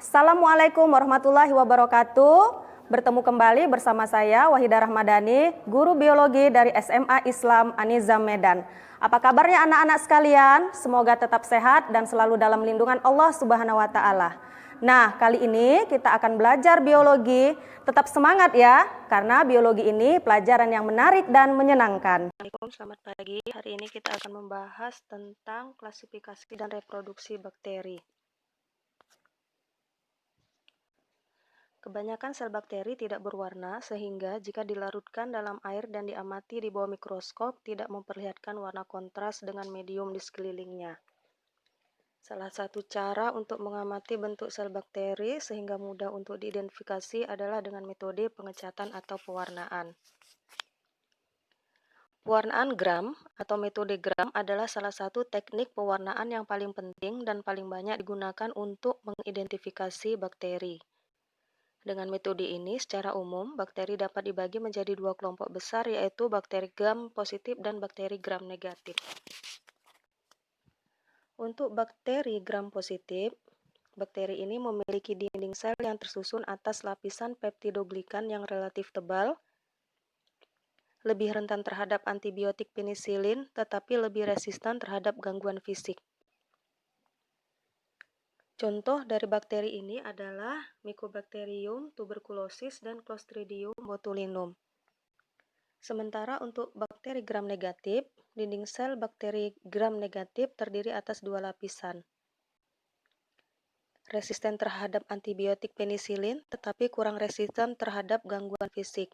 Assalamualaikum warahmatullahi wabarakatuh. Bertemu kembali bersama saya Wahidah Rahmadani, guru biologi dari SMA Islam Anizam Medan. Apa kabarnya anak-anak sekalian? Semoga tetap sehat dan selalu dalam lindungan Allah Subhanahu wa taala. Nah, kali ini kita akan belajar biologi. Tetap semangat ya, karena biologi ini pelajaran yang menarik dan menyenangkan. Assalamualaikum, selamat pagi. Hari ini kita akan membahas tentang klasifikasi dan reproduksi bakteri. Kebanyakan sel bakteri tidak berwarna, sehingga jika dilarutkan dalam air dan diamati di bawah mikroskop, tidak memperlihatkan warna kontras dengan medium di sekelilingnya. Salah satu cara untuk mengamati bentuk sel bakteri sehingga mudah untuk diidentifikasi adalah dengan metode pengecatan atau pewarnaan. Pewarnaan gram atau metode gram adalah salah satu teknik pewarnaan yang paling penting dan paling banyak digunakan untuk mengidentifikasi bakteri. Dengan metode ini, secara umum, bakteri dapat dibagi menjadi dua kelompok besar, yaitu bakteri gram positif dan bakteri gram negatif. Untuk bakteri gram positif, bakteri ini memiliki dinding sel yang tersusun atas lapisan peptidoglikan yang relatif tebal, lebih rentan terhadap antibiotik penisilin, tetapi lebih resistan terhadap gangguan fisik. Contoh dari bakteri ini adalah Mycobacterium tuberculosis dan Clostridium botulinum. Sementara untuk bakteri gram negatif, dinding sel bakteri gram negatif terdiri atas dua lapisan. Resisten terhadap antibiotik penisilin, tetapi kurang resisten terhadap gangguan fisik.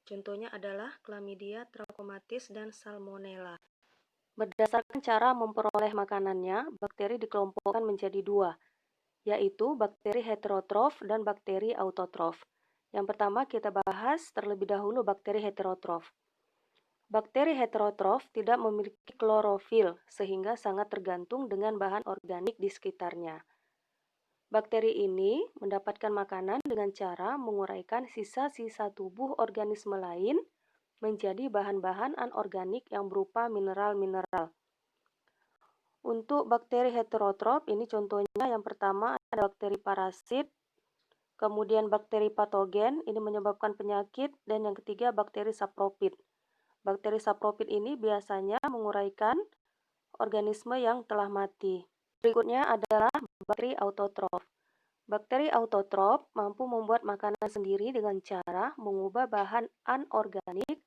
Contohnya adalah Chlamydia trachomatis dan Salmonella. Berdasarkan cara memperoleh makanannya, bakteri dikelompokkan menjadi dua, yaitu bakteri heterotrof dan bakteri autotrof. Yang pertama kita bahas terlebih dahulu bakteri heterotrof. Bakteri heterotrof tidak memiliki klorofil, sehingga sangat tergantung dengan bahan organik di sekitarnya. Bakteri ini mendapatkan makanan dengan cara menguraikan sisa-sisa tubuh organisme lain menjadi bahan-bahan anorganik yang berupa mineral-mineral. Untuk bakteri heterotrof, ini contohnya yang pertama ada bakteri parasit, kemudian bakteri patogen, ini menyebabkan penyakit, dan yang ketiga bakteri sapropit. Bakteri sapropit ini biasanya menguraikan organisme yang telah mati. Berikutnya adalah bakteri autotrof. Bakteri autotrof mampu membuat makanan sendiri dengan cara mengubah bahan anorganik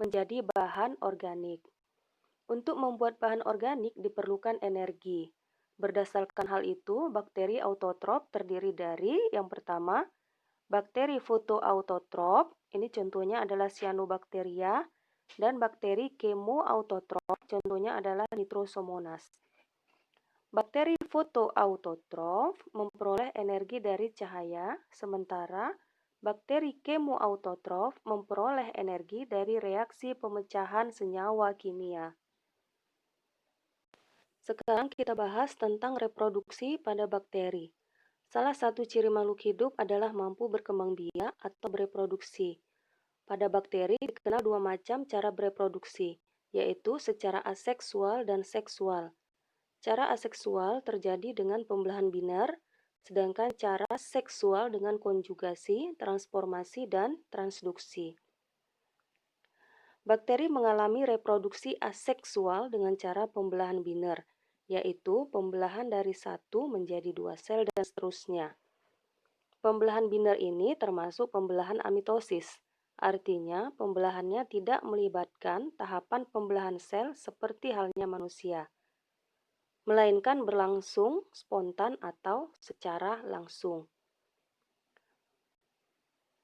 menjadi bahan organik. Untuk membuat bahan organik diperlukan energi. Berdasarkan hal itu, bakteri autotrof terdiri dari yang pertama, bakteri fotoautotrof, ini contohnya adalah Cyanobacteria, dan bakteri chemoautotrof, contohnya adalah Nitrosomonas. Bakteri fotoautotrof memperoleh energi dari cahaya, sementara bakteri chemoautotrof memperoleh energi dari reaksi pemecahan senyawa kimia. Sekarang kita bahas tentang reproduksi pada bakteri. Salah satu ciri makhluk hidup adalah mampu berkembang biak atau bereproduksi. Pada bakteri dikenal dua macam cara bereproduksi, yaitu secara aseksual dan seksual. Cara aseksual terjadi dengan pembelahan biner, sedangkan cara seksual dengan konjugasi, transformasi, dan transduksi. Bakteri mengalami reproduksi aseksual dengan cara pembelahan biner, yaitu pembelahan dari satu menjadi dua sel dan seterusnya. Pembelahan biner ini termasuk pembelahan amitosis, artinya pembelahannya tidak melibatkan tahapan pembelahan sel seperti halnya manusia, melainkan berlangsung spontan atau secara langsung.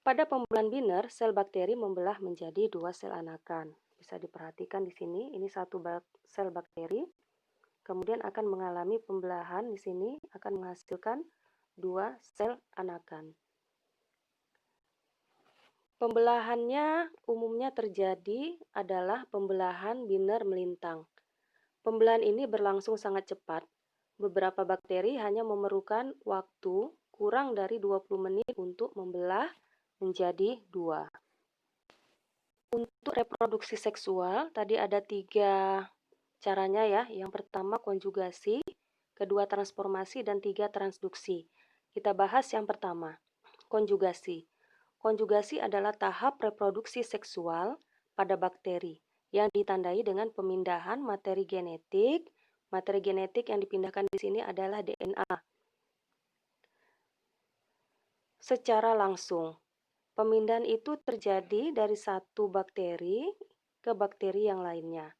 Pada pembelahan biner, sel bakteri membelah menjadi dua sel anakan. Bisa diperhatikan di sini, ini satu sel bakteri, kemudian akan mengalami pembelahan di sini, akan menghasilkan dua sel anakan. Pembelahannya umumnya terjadi adalah pembelahan biner melintang. Pembelahan ini berlangsung sangat cepat. Beberapa bakteri hanya memerlukan waktu kurang dari 20 menit untuk membelah menjadi dua. Untuk reproduksi seksual, tadi ada 3 caranya ya. Yang pertama konjugasi, kedua transformasi, dan 3 transduksi. Kita bahas yang pertama, konjugasi. Konjugasi adalah tahap reproduksi seksual pada bakteri yang ditandai dengan pemindahan materi genetik. Materi genetik yang dipindahkan di sini adalah DNA. Secara langsung, pemindahan itu terjadi dari satu bakteri ke bakteri yang lainnya.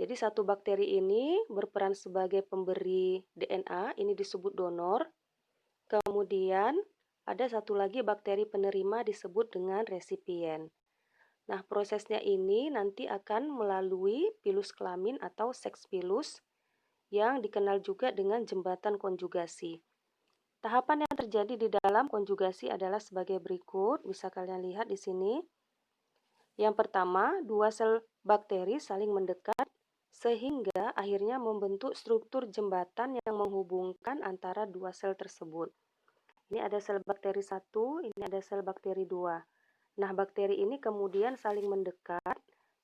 Jadi satu bakteri ini berperan sebagai pemberi DNA, ini disebut donor. Kemudian ada satu lagi bakteri penerima disebut dengan resipien. Nah, prosesnya ini nanti akan melalui pilus kelamin atau seks pilus yang dikenal juga dengan jembatan konjugasi. Tahapan yang terjadi di dalam konjugasi adalah sebagai berikut, bisa kalian lihat di sini. Yang pertama, dua sel bakteri saling mendekat sehingga akhirnya membentuk struktur jembatan yang menghubungkan antara dua sel tersebut. Ini ada sel bakteri 1, ini ada sel bakteri 2. Nah, bakteri ini kemudian saling mendekat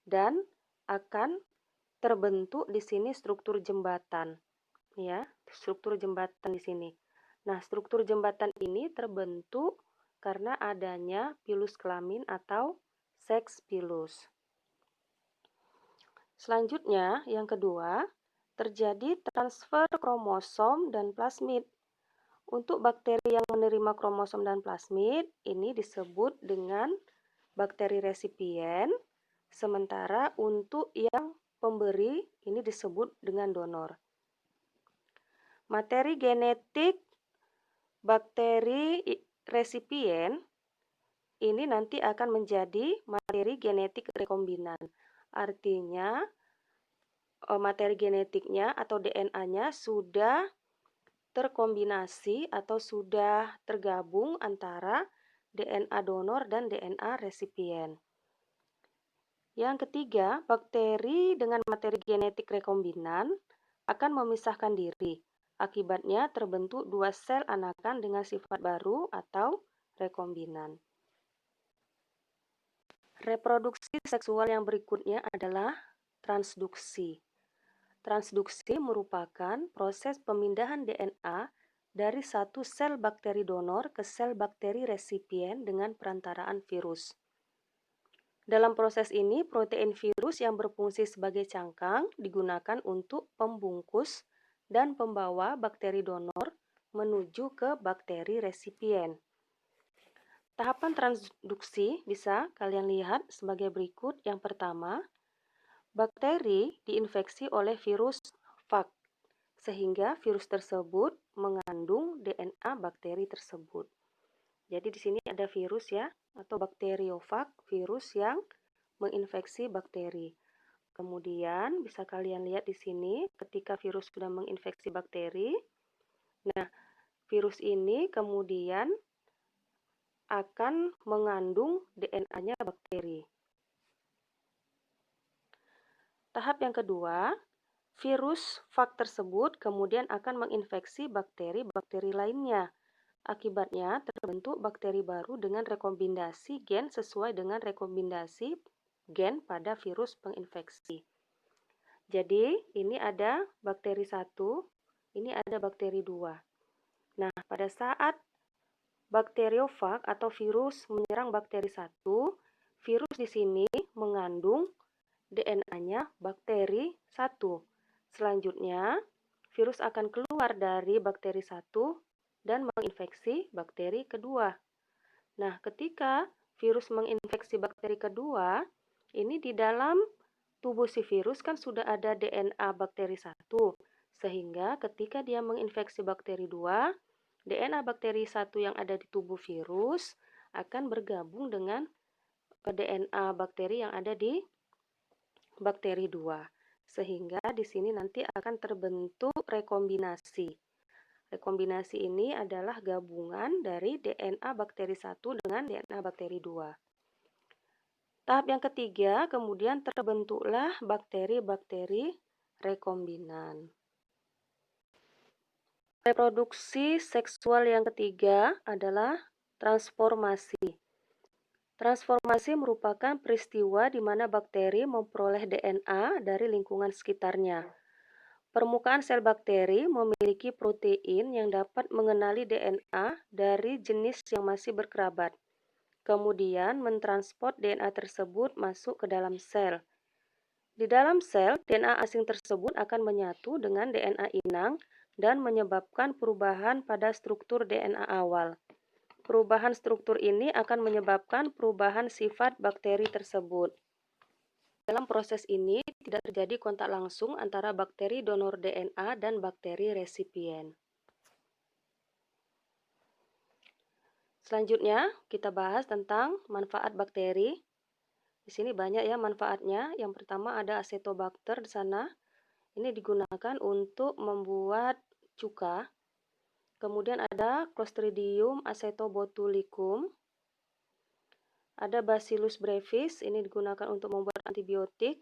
dan akan terbentuk di sini struktur jembatan. Ya, struktur jembatan di sini. Nah, struktur jembatan ini terbentuk karena adanya pilus kelamin atau seks pilus. Selanjutnya, yang kedua, terjadi transfer kromosom dan plasmid. Untuk bakteri yang menerima kromosom dan plasmid, ini disebut dengan bakteri resipien, sementara untuk yang pemberi, ini disebut dengan donor. Materi genetik bakteri resipien ini nanti akan menjadi materi genetik rekombinan. Artinya, materi genetiknya atau DNA-nya sudah terkombinasi atau sudah tergabung antara DNA donor dan DNA resipien. Yang ketiga, bakteri dengan materi genetik rekombinan akan memisahkan diri. Akibatnya terbentuk dua sel anakan dengan sifat baru atau rekombinan. Reproduksi seksual yang berikutnya adalah transduksi. Transduksi merupakan proses pemindahan DNA dari satu sel bakteri donor ke sel bakteri resipien dengan perantaraan virus. Dalam proses ini, protein virus yang berfungsi sebagai cangkang digunakan untuk pembungkus dan pembawa bakteri donor menuju ke bakteri resipien. Tahapan transduksi bisa kalian lihat sebagai berikut. Yang pertama, bakteri diinfeksi oleh virus fag, sehingga virus tersebut mengandung DNA bakteri tersebut. Jadi di sini ada virus ya, atau bakteriofag, virus yang menginfeksi bakteri. Kemudian bisa kalian lihat di sini ketika virus sudah menginfeksi bakteri. Nah, virus ini kemudian akan mengandung DNA-nya bakteri. Tahap yang kedua, virus fag tersebut kemudian akan menginfeksi bakteri-bakteri lainnya. Akibatnya terbentuk bakteri baru dengan rekombinasi gen sesuai dengan rekombinasi gen pada virus penginfeksi. Jadi ini ada bakteri 1, ini ada bakteri 2. Nah, pada saat bakteriofag atau virus menyerang bakteri 1, virus di sini mengandung DNA-nya bakteri 1. Selanjutnya, virus akan keluar dari bakteri 1 dan menginfeksi bakteri kedua. Nah, ketika virus menginfeksi bakteri kedua, ini di dalam tubuh si virus kan sudah ada DNA bakteri 1, sehingga ketika dia menginfeksi bakteri 2, DNA bakteri 1 yang ada di tubuh virus akan bergabung dengan DNA bakteri yang ada di bakteri 2. Sehingga di sini nanti akan terbentuk rekombinasi. Rekombinasi ini adalah gabungan dari DNA bakteri 1 dengan DNA bakteri 2. Tahap yang ketiga, kemudian terbentuklah bakteri-bakteri rekombinan. Reproduksi seksual yang ketiga adalah transformasi. Transformasi merupakan peristiwa di mana bakteri memperoleh DNA dari lingkungan sekitarnya. Permukaan sel bakteri memiliki protein yang dapat mengenali DNA dari jenis yang masih berkerabat, kemudian mentransport DNA tersebut masuk ke dalam sel. Di dalam sel, DNA asing tersebut akan menyatu dengan DNA inang dan menyebabkan perubahan pada struktur DNA awal. Perubahan struktur ini akan menyebabkan perubahan sifat bakteri tersebut. Dalam proses ini, tidak terjadi kontak langsung antara bakteri donor DNA dan bakteri resipien. Selanjutnya, kita bahas tentang manfaat bakteri. Di sini banyak ya manfaatnya. Yang pertama ada acetobacter di sana. Ini digunakan untuk membuat cuka. Kemudian ada Clostridium acetobotulicum. Ada Bacillus brevis, ini digunakan untuk membuat antibiotik.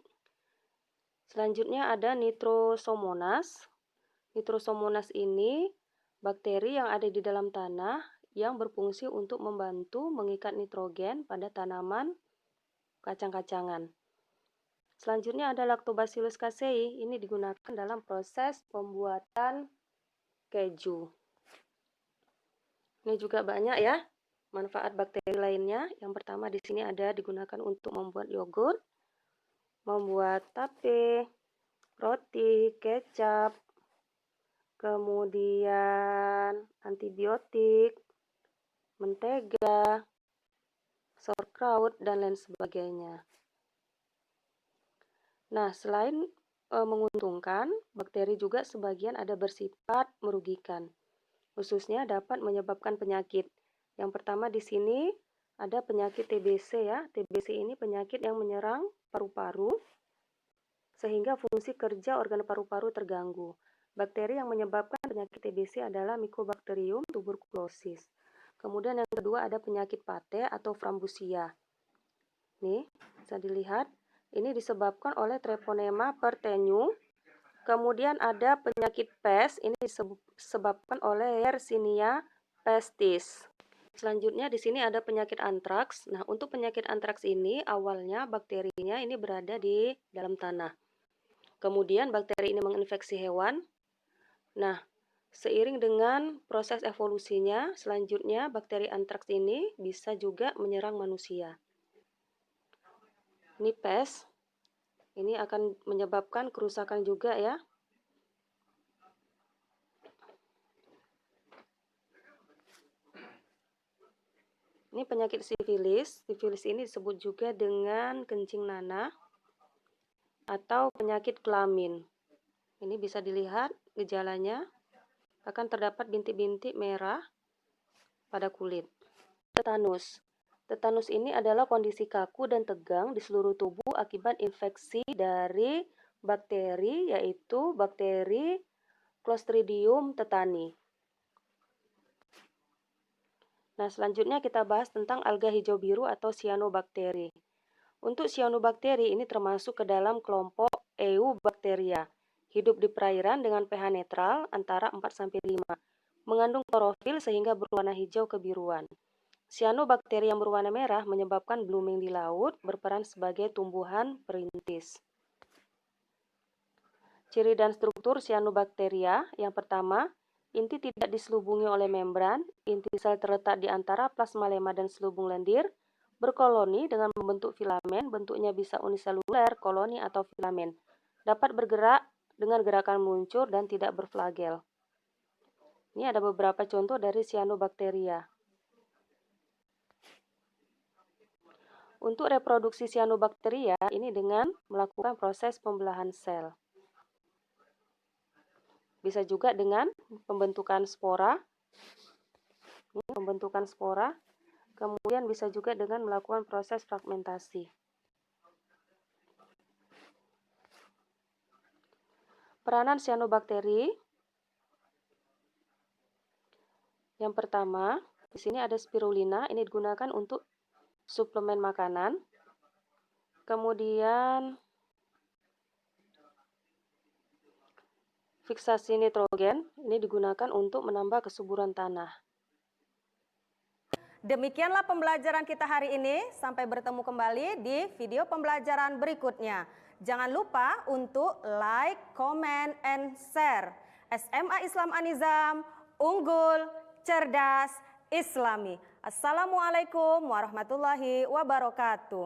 Selanjutnya ada Nitrosomonas. Nitrosomonas ini bakteri yang ada di dalam tanah yang berfungsi untuk membantu mengikat nitrogen pada tanaman kacang-kacangan. Selanjutnya ada Lactobacillus casei, ini digunakan dalam proses pembuatan keju. Ini juga banyak ya manfaat bakteri lainnya. Yang pertama di sini ada digunakan untuk membuat yogurt, membuat tape, roti, kecap, kemudian antibiotik, mentega, sauerkraut, dan lain sebagainya. Nah, selain menguntungkan, bakteri juga sebagian ada bersifat merugikan, khususnya dapat menyebabkan penyakit. Yang pertama di sini ada penyakit TBC ya. TBC ini penyakit yang menyerang paru-paru sehingga fungsi kerja organ paru-paru terganggu. Bakteri yang menyebabkan penyakit TBC adalah Mycobacterium tuberculosis. Kemudian yang kedua ada penyakit Pate atau Frambusia. Nih, bisa dilihat. Ini disebabkan oleh Treponema pertenu. Kemudian ada penyakit pes, ini disebabkan oleh Yersinia pestis. Selanjutnya di sini ada penyakit antraks. Nah, untuk penyakit antraks ini awalnya bakterinya ini berada di dalam tanah. Kemudian bakteri ini menginfeksi hewan. Nah, seiring dengan proses evolusinya, selanjutnya bakteri antraks ini bisa juga menyerang manusia. Ini pes, ini akan menyebabkan kerusakan juga ya. Ini penyakit sifilis. Sifilis ini disebut juga dengan kencing nanah atau penyakit kelamin. Ini bisa dilihat gejalanya, akan terdapat bintik-bintik merah pada kulit. Tetanus. Tetanus ini adalah kondisi kaku dan tegang di seluruh tubuh akibat infeksi dari bakteri, yaitu bakteri Clostridium tetani. Nah, selanjutnya kita bahas tentang alga hijau biru atau cyanobacteria. Untuk cyanobacteria ini termasuk ke dalam kelompok Eubacteria. Hidup di perairan dengan pH netral antara 4-5. Mengandung klorofil sehingga berwarna hijau kebiruan. Cyanobacteria yang berwarna merah menyebabkan blooming di laut, berperan sebagai tumbuhan perintis. Ciri dan struktur cyanobacteria. Yang pertama, inti tidak diselubungi oleh membran, inti sel terletak di antara plasmalema dan selubung lendir, berkoloni dengan membentuk filamen, bentuknya bisa uniseluler, koloni, atau filamen. Dapat bergerak dengan gerakan meluncur dan tidak berflagel. Ini ada beberapa contoh dari cyanobacteria. Untuk reproduksi cyanobacteria ini dengan melakukan proses pembelahan sel. Bisa juga dengan pembentukan spora. Kemudian bisa juga dengan melakukan proses fragmentasi. Peranan cyanobacteria. Yang pertama, di sini ada spirulina, ini digunakan untuk suplemen makanan. Kemudian fiksasi nitrogen, ini digunakan untuk menambah kesuburan tanah. Demikianlah pembelajaran kita hari ini. Sampai bertemu kembali di video pembelajaran berikutnya. Jangan lupa untuk like, comment, and share. SMA Islam An-Nizam, unggul, cerdas, Islami. Assalamualaikum warahmatullahi wabarakatuh.